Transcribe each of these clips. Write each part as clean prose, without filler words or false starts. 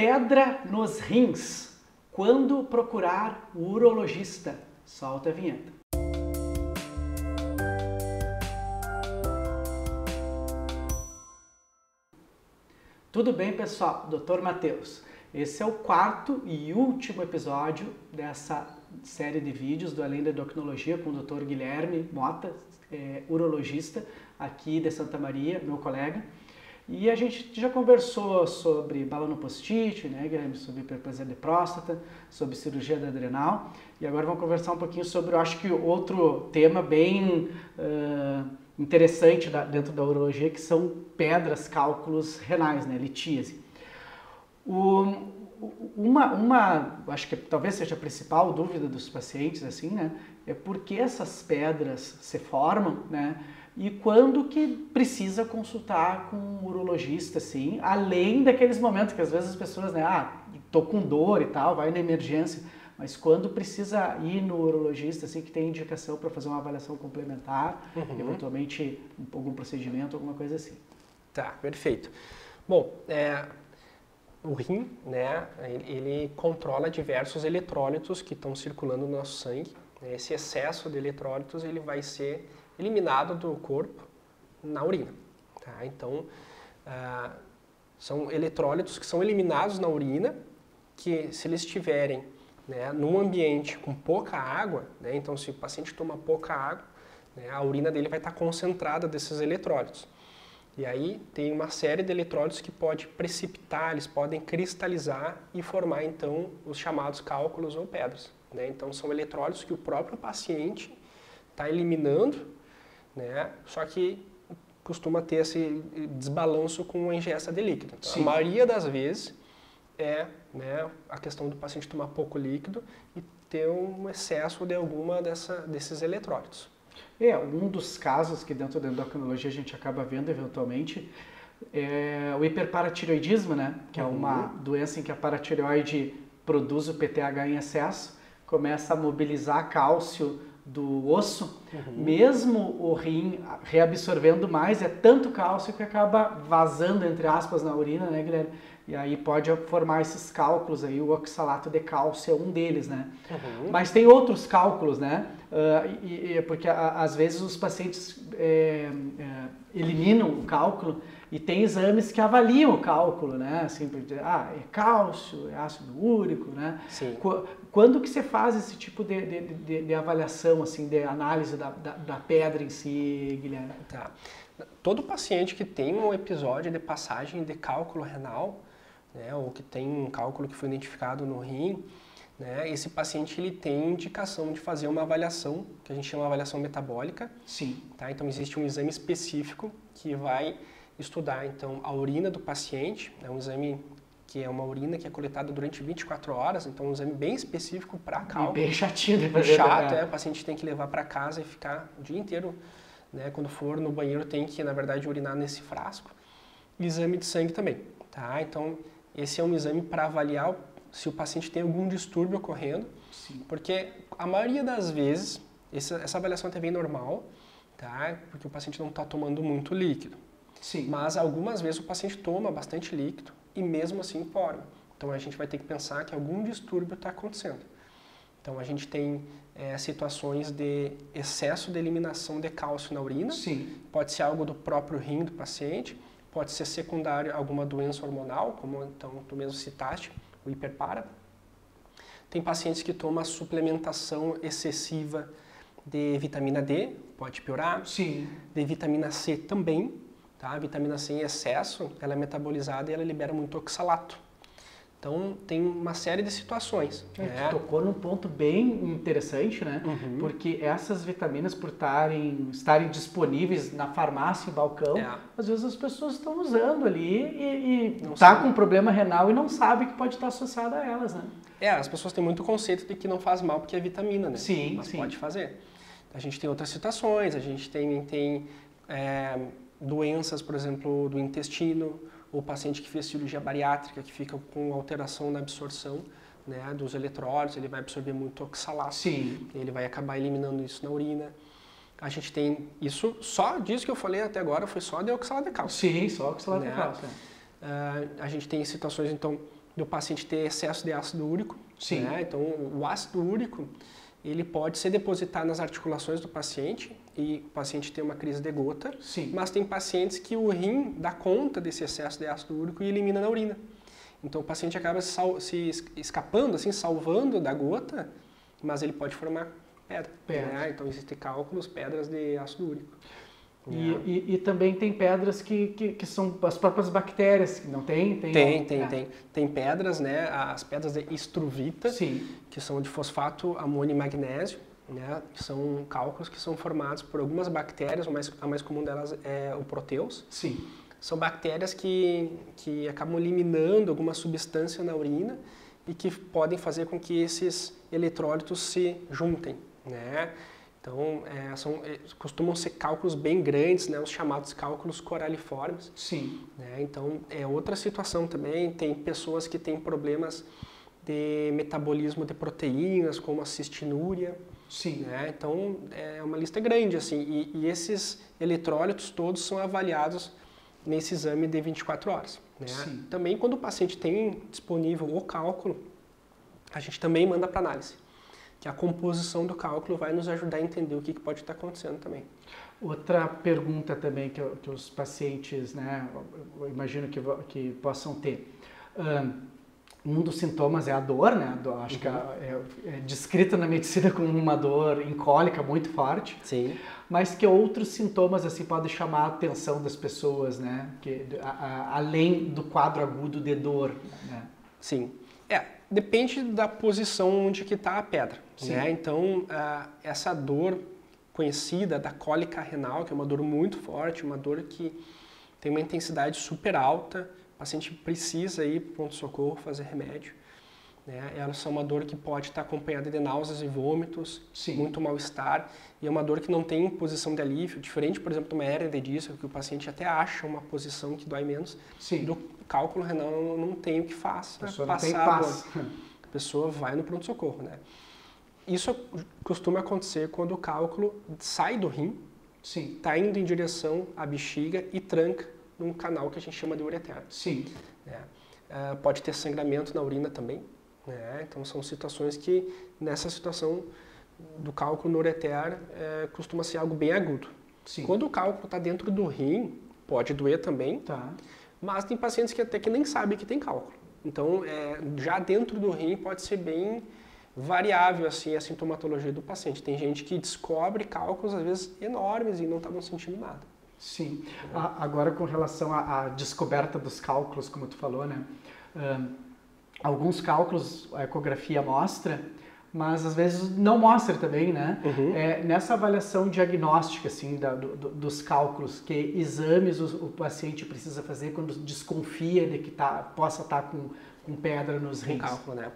Pedra nos rins. Quando procurar o urologista? Solta a vinheta. Tudo bem, pessoal? Dr. Matheus. Esse é o quarto e último episódio dessa série de vídeos do Além da Endocrinologia com o Dr. Guilherme Mota, urologista aqui de Santa Maria, meu colega. E a gente já conversou sobre balanopostite, né, Guilherme, sobre hiperplasia de próstata, sobre cirurgia da adrenal. E agora vamos conversar um pouquinho sobre, eu acho que outro tema bem interessante dentro da urologia, que são pedras, cálculos renais, né, litíase. Acho que talvez seja a principal dúvida dos pacientes, assim, né, é por que essas pedras se formam, né, e quando que precisa consultar com um urologista, assim, além daqueles momentos que às vezes as pessoas, né, tô com dor e tal, vai na emergência, mas quando precisa ir no urologista, assim, que tem indicação para fazer uma avaliação complementar, eventualmente algum procedimento, alguma coisa assim. Tá, perfeito. Bom, o rim, né, ele controla diversos eletrólitos que estão circulando no nosso sangue. Esse excesso de eletrólitos ele vai ser eliminado do corpo na urina. Tá? Então, são eletrólitos que são eliminados na urina, que se eles estiverem, né, num ambiente com pouca água, né, então se o paciente toma pouca água, né, a urina dele vai estar concentrada desses eletrólitos. E aí tem uma série de eletrólitos que pode precipitar, eles podem cristalizar e formar então os chamados cálculos ou pedras. Né? Então são eletrólitos que o próprio paciente está eliminando, né? Só que costuma ter esse desbalanço com a ingesta de líquido. Então, a maioria das vezes é, né, a questão do paciente tomar pouco líquido e ter um excesso de alguma desses eletrólitos. Um dos casos que dentro da endocrinologia a gente acaba vendo eventualmente é o hiperparatireoidismo, né? Que é uma doença em que a paratireoide produz o PTH em excesso, começa a mobilizar cálcio do osso, mesmo o rim reabsorvendo mais, é tanto cálcio que acaba vazando, entre aspas, na urina, né, Guilherme? E aí pode formar esses cálculos aí, o oxalato de cálcio é um deles, né? Mas tem outros cálculos, né? Porque às vezes os pacientes eliminam o cálculo e tem exames que avaliam o cálculo, né? Assim, é cálcio, é ácido úrico, né? Sim. Quando que você faz esse tipo de avaliação, assim, de análise da pedra em si, Guilherme? Tá. Todo paciente que tem um episódio de passagem de cálculo renal, né, ou que tem um cálculo que foi identificado no rim, né, esse paciente ele tem indicação de fazer uma avaliação, que a gente chama de avaliação metabólica. Sim. Tá? Então existe um exame específico que vai estudar então a urina do paciente, é um exame que é uma urina que é coletada durante 24 horas, então um exame bem específico para cálculo. Bem chatinho de fazer. fazer. Chato, o paciente tem que levar para casa e ficar o dia inteiro, né, quando for no banheiro tem que, na verdade, urinar nesse frasco. E exame de sangue também, tá? Então, esse é um exame para avaliar se o paciente tem algum distúrbio ocorrendo. Sim. Porque a maioria das vezes, essa avaliação é bem normal, tá? Porque o paciente não está tomando muito líquido. Sim. Mas algumas vezes o paciente toma bastante líquido e mesmo assim forma. Então a gente vai ter que pensar que algum distúrbio está acontecendo. Então a gente tem situações de excesso de eliminação de cálcio na urina. Sim. Pode ser algo do próprio rim do paciente, pode ser secundário a alguma doença hormonal, como então tu mesmo citaste, o hiperpara. Tem pacientes que tomam suplementação excessiva de vitamina D, pode piorar. Sim. De vitamina C também. Tá? A vitamina C em excesso, ela é metabolizada e ela libera muito oxalato. Então, tem uma série de situações. Tu tocou num ponto bem interessante, né? Porque essas vitaminas, por estarem disponíveis na farmácia e balcão, às vezes as pessoas estão usando ali e tá com problema renal e não sabe que pode estar associado a elas, né? As pessoas têm muito conceito de que não faz mal porque é vitamina, né? Sim, mas sim. Pode fazer. A gente tem outras situações, a gente tem doenças, por exemplo, do intestino, o paciente que fez cirurgia bariátrica, que fica com alteração na absorção, né, dos eletrólitos, ele vai absorver muito oxalato. Sim. Ele vai acabar eliminando isso na urina. A gente tem isso, só disso que eu falei até agora, foi só de oxalato de cálcio. Sim, só oxalato de cálcio. A gente tem situações, então, do paciente ter excesso de ácido úrico. Sim. Né? Então, o ácido úrico, ele pode se depositar nas articulações do paciente e o paciente tem uma crise de gota. Sim. Mas tem pacientes que o rim dá conta desse excesso de ácido úrico e elimina na urina. Então, o paciente acaba se escapando, assim, salvando da gota, mas ele pode formar pedra. Né? Então, existem cálculos, pedras de ácido úrico. E também tem pedras que são as próprias bactérias, que não tem? Tem pedras, né? As pedras de estruvita, Sim. que são de fosfato, amônio e magnésio, né? Que são cálculos que são formados por algumas bactérias, a mais comum delas é o proteus. Sim. São bactérias que acabam eliminando alguma substância na urina e que podem fazer com que esses eletrólitos se juntem, né? Então, costumam ser cálculos bem grandes, né, os chamados cálculos coraliformes. Sim. Né? Então, é outra situação também. Tem pessoas que têm problemas de metabolismo de proteínas, como a cistinúria. Sim. Né? Então, é uma lista grande, assim. E esses eletrólitos todos são avaliados nesse exame de 24 horas. Né? Sim. Também, quando o paciente tem disponível o cálculo, a gente também manda para análise. Que a composição do cálculo vai nos ajudar a entender o que pode estar acontecendo também. Outra pergunta também que os pacientes, né, eu imagino que possam ter. Um dos sintomas é a dor, né? Acho que é descrita na medicina como uma dor incólica muito forte. Sim. Mas que outros sintomas assim podem chamar a atenção das pessoas, né? Além do quadro agudo de dor, né? Sim. Depende da posição onde que está a pedra. Né? Então, essa dor conhecida da cólica renal, que é uma dor muito forte, uma dor que tem uma intensidade super alta, o paciente precisa ir para o pronto-socorro fazer remédio. Né? Ela é uma dor que pode estar acompanhada de náuseas e vômitos, muito mal-estar, e é uma dor que não tem posição de alívio, diferente, por exemplo, de uma hérnia de disco, que o paciente até acha uma posição que dói menos. Sim. Do cálculo renal não tem o que faça. A pessoa não tem paz. A pessoa vai no pronto-socorro, né? Isso costuma acontecer quando o cálculo sai do rim, está indo em direção à bexiga e tranca num canal que a gente chama de ureter. Sim. Pode ter sangramento na urina também. Né? Então, são situações que, nessa situação do cálculo no ureter, costuma ser algo bem agudo. Sim. Quando o cálculo está dentro do rim, pode doer também, mas tem pacientes que até que nem sabem que tem cálculo. Então, já dentro do rim pode ser bem variável assim, a sintomatologia do paciente. Tem gente que descobre cálculos, às vezes, enormes e não estavam sentindo nada. Sim. Agora, com relação à descoberta dos cálculos, como tu falou, né? Alguns cálculos a ecografia mostra, mas às vezes não mostra também, né? Nessa avaliação diagnóstica, assim, dos cálculos, que exames o paciente precisa fazer quando desconfia de que possa estar com pedra nos rins? Cálculo, né?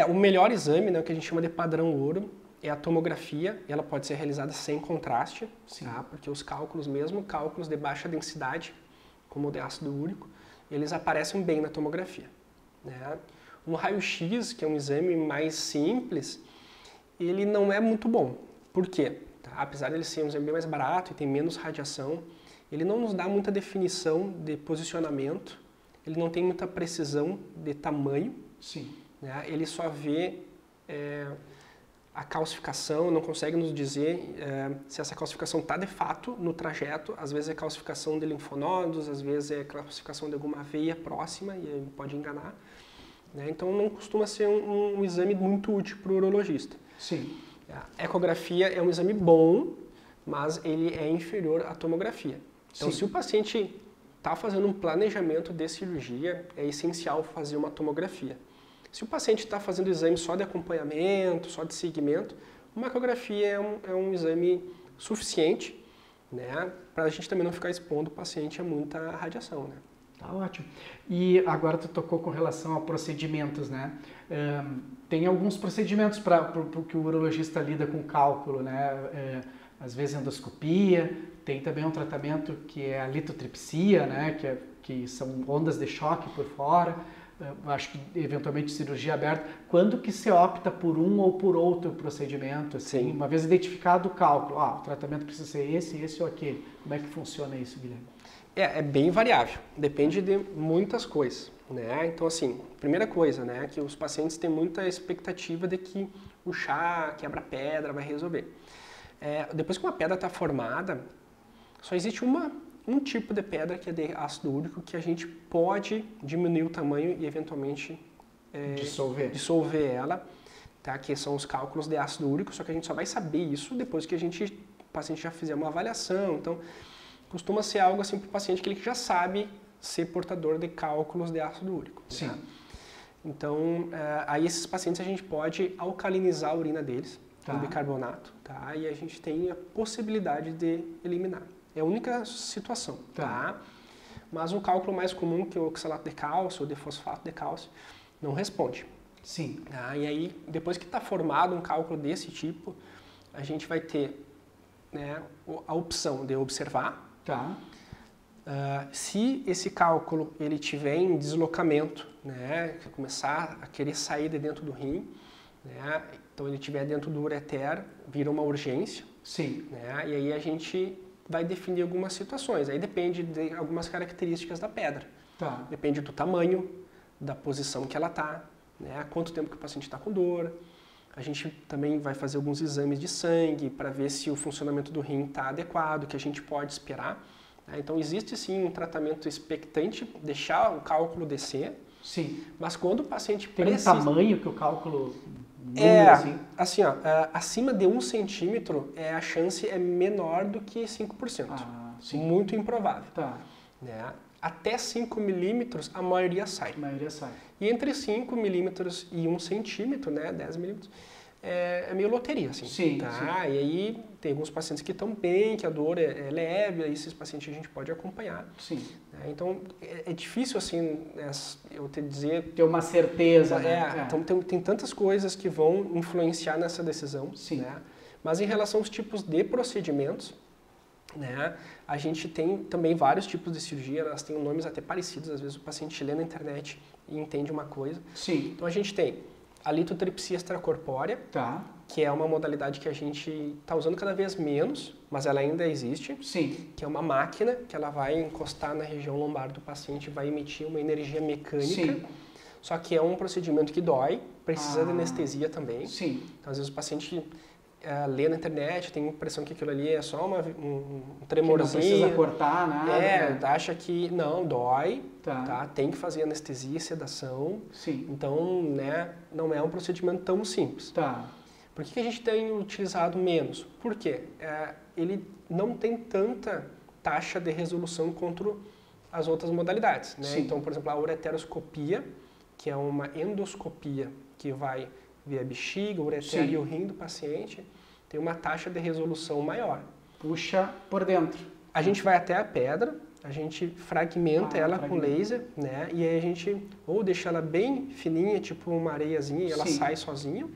O melhor exame, né, o que a gente chama de padrão ouro, é a tomografia. Ela pode ser realizada sem contraste, tá? Porque os cálculos, mesmo cálculos de baixa densidade, como o de ácido úrico, eles aparecem bem na tomografia. Né? Um raio-x, que é um exame mais simples, ele não é muito bom. Por quê? Apesar de ele ser um exame bem mais barato e tem menos radiação, ele não nos dá muita definição de posicionamento, ele não tem muita precisão de tamanho. Sim. Né? Ele só vê a calcificação, não consegue nos dizer se essa calcificação está de fato no trajeto. Às vezes é calcificação de linfonodos, às vezes é calcificação de alguma veia próxima e pode enganar. Né? Então não costuma ser um exame muito útil para o urologista. Sim. A ecografia é um exame bom, mas ele é inferior à tomografia. Então se o paciente está fazendo um planejamento de cirurgia, é essencial fazer uma tomografia. Se o paciente está fazendo exame só de acompanhamento, só de seguimento, uma ecografia é um exame suficiente, né, para a gente também não ficar expondo o paciente a muita radiação. Né? Tá ótimo. E agora tu tocou com relação a procedimentos, né? Tem alguns procedimentos para que o urologista lida com cálculo, né? Às vezes endoscopia, tem também um tratamento que é a litotripsia, né? Que são ondas de choque por fora. Acho que eventualmente cirurgia aberta. Quando que se opta por um ou por outro procedimento? Assim, uma vez identificado o cálculo, o tratamento precisa ser esse ou aquele. Como é que funciona isso, Guilherme? É bem variável, depende de muitas coisas, né? Então, assim, primeira coisa, né, que os pacientes têm muita expectativa de que o chá quebra-pedra vai resolver. Depois que uma pedra está formada, só existe um tipo de pedra que é de ácido úrico que a gente pode diminuir o tamanho e eventualmente dissolver ela, tá? Que são os cálculos de ácido úrico, só que a gente só vai saber isso depois que o paciente já fizer uma avaliação. Então, costuma ser algo assim para o paciente que ele já sabe ser portador de cálculos de ácido úrico. Sim. Tá? Então, aí esses pacientes a gente pode alcalinizar a urina deles com bicarbonato, tá? E a gente tem a possibilidade de eliminar. É a única situação, tá? Mas o cálculo mais comum, que é o oxalato de cálcio ou de fosfato de cálcio, não responde. Sim. Tá? E aí, depois que está formado um cálculo desse tipo, a gente vai ter, né, a opção de observar. Tá. Se esse cálculo ele tiver em deslocamento, né, começar a querer sair de dentro do rim, né, então ele estiver dentro do ureter, vira uma urgência. Sim. Né, e aí a gente vai definir algumas situações. Aí depende de algumas características da pedra. Tá. Depende do tamanho, da posição que ela está, né, quanto tempo que o paciente está com dor. A gente também vai fazer alguns exames de sangue para ver se o funcionamento do rim está adequado, que a gente pode esperar. Então existe sim um tratamento expectante, deixar o cálculo descer. Sim. Mas quando o paciente tem precisa... um tamanho que o cálculo assim, ó, acima de 1 centímetro a chance é menor do que 5%. Sim. Muito improvável. Tá. Né? Até 5 milímetros a maioria sai. A maioria sai. E entre 5 milímetros e 1 centímetro, né, 10 milímetros, é meio loteria, assim. Sim, tá? sim. E aí tem alguns pacientes que estão bem, que a dor é leve, aí esses pacientes a gente pode acompanhar. Sim. Né? Então é difícil, assim, eu te dizer... Ter uma certeza, né? Então tem tantas coisas que vão influenciar nessa decisão. Sim. Né? Mas em relação aos tipos de procedimentos, né, a gente tem também vários tipos de cirurgia, elas têm nomes até parecidos, às vezes o paciente lê na internet e entende uma coisa. Sim. Então a gente tem a litotripsia extracorpórea, Tá. que é uma modalidade que a gente está usando cada vez menos, mas ela ainda existe. Sim. Que é uma máquina que ela vai encostar na região lombar do paciente e vai emitir uma energia mecânica. Sim. Só que é um procedimento que dói, precisa de anestesia também. Sim. Então às vezes o paciente lê na internet, tem a impressão que aquilo ali é só um tremorzinho. Que não precisa cortar nada. Acha que não, dói, tá? Tem que fazer anestesia, sedação. Sim. Então, né, não é um procedimento tão simples. Tá. Por que a gente tem utilizado menos? Por quê? Ele não tem tanta taxa de resolução contra as outras modalidades. Né? Então, por exemplo, a ureteroscopia, que é uma endoscopia que vai ver a bexiga, o ureter e o rim do paciente, tem uma taxa de resolução maior. Puxa por dentro. A gente vai até a pedra, a gente fragmenta ela com laser, né? E aí a gente ou deixa ela bem fininha, tipo uma areiazinha, e ela sai sozinha,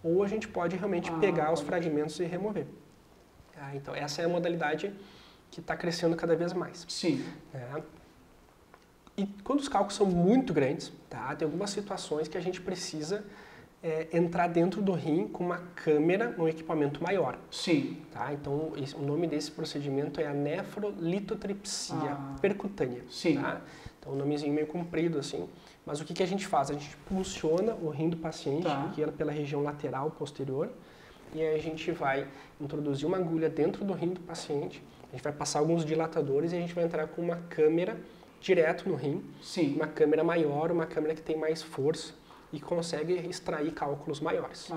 ou a gente pode realmente pegar os fragmentos e remover. Então essa é a modalidade que está crescendo cada vez mais. Sim. E quando os cálculos são muito grandes, tem algumas situações que a gente precisa entrar dentro do rim com uma câmera, um equipamento maior. Sim. Então, o nome desse procedimento é a nefrolitotripsia percutânea. Sim. Então, um nomezinho meio comprido, assim. Mas o que a gente faz? A gente pulsiona o rim do paciente, aqui pela região lateral posterior, e aí a gente vai introduzir uma agulha dentro do rim do paciente, a gente vai passar alguns dilatadores e a gente vai entrar com uma câmera direto no rim. Sim. Uma câmera maior, uma câmera que tem mais força e consegue extrair cálculos maiores.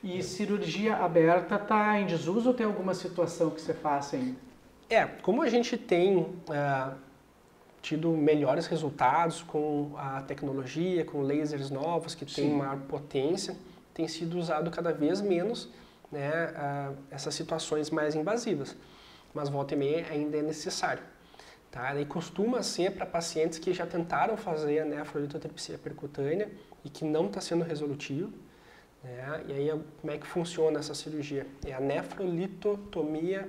E cirurgia aberta está em desuso ou tem alguma situação que você faça ainda? Como a gente tem tido melhores resultados com a tecnologia, com lasers novos que têm maior potência, tem sido usado cada vez menos, né, essas situações mais invasivas. Mas volta e meia ainda é necessário. E costuma ser para pacientes que já tentaram fazer a nefrolitotripsia percutânea e que não está sendo resolutivo. Né? E aí, como é que funciona essa cirurgia? É a nefrolitotomia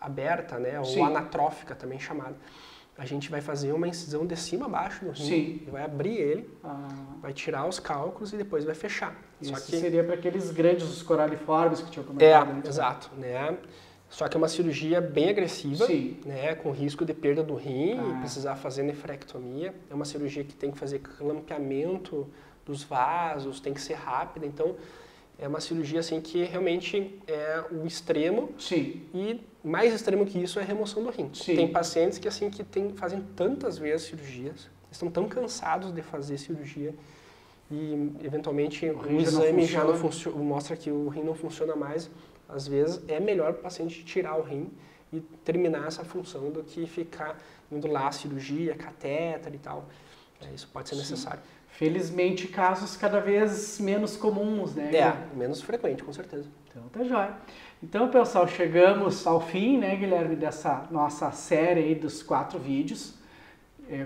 aberta, né? Ou anatrófica também chamada. A gente vai fazer uma incisão de cima a baixo no rim, vai abrir ele, vai tirar os cálculos e depois vai fechar. Isso seria para aqueles grandes, os coraliformes que tinha comentado. Exato. Né? Só que é uma cirurgia bem agressiva, Sim. né, com risco de perda do rim e precisar fazer nefrectomia. É uma cirurgia que tem que fazer clampeamento dos vasos, tem que ser rápida. Então, é uma cirurgia assim que realmente é o extremo. Sim. E mais extremo que isso é a remoção do rim. Sim. Tem pacientes que assim que fazem tantas vezes cirurgias, estão tão cansados de fazer cirurgia e eventualmente o exame já não funciona, mostra que o rim não funciona mais. Às vezes é melhor o paciente tirar o rim e terminar essa função do que ficar indo lá cirurgia, catéter e tal. Isso pode ser necessário. Felizmente, casos cada vez menos comuns, né? Menos frequente, com certeza. Então tá jóia. Então, pessoal, chegamos ao fim, né, Guilherme, dessa nossa série aí dos 4 vídeos.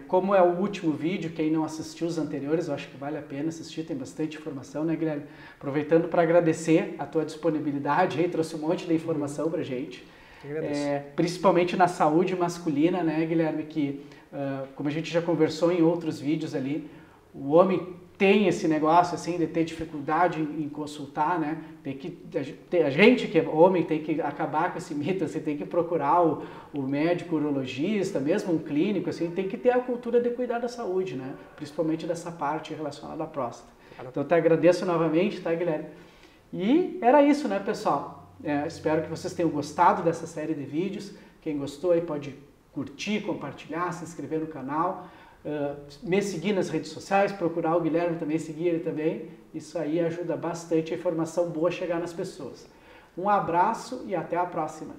Como é o último vídeo, quem não assistiu os anteriores, eu acho que vale a pena assistir, tem bastante informação, né, Guilherme? Aproveitando para agradecer a tua disponibilidade, aí trouxe um monte de informação pra gente. Principalmente na saúde masculina, né, Guilherme, que como a gente já conversou em outros vídeos ali, o homem tem esse negócio assim de ter dificuldade em consultar, né? A gente que é homem tem que acabar com esse mito, você tem que procurar o médico urologista, mesmo um clínico, assim, tem que ter a cultura de cuidar da saúde, né? Principalmente dessa parte relacionada à próstata. Então, eu te agradeço novamente, tá, Guilherme? E era isso, né, pessoal? Espero que vocês tenham gostado dessa série de vídeos. Quem gostou aí pode curtir, compartilhar, se inscrever no canal. Me seguir nas redes sociais, procurar o Guilherme também, seguir ele também. Isso aí ajuda bastante a informação boa chegar nas pessoas. Um abraço e até a próxima!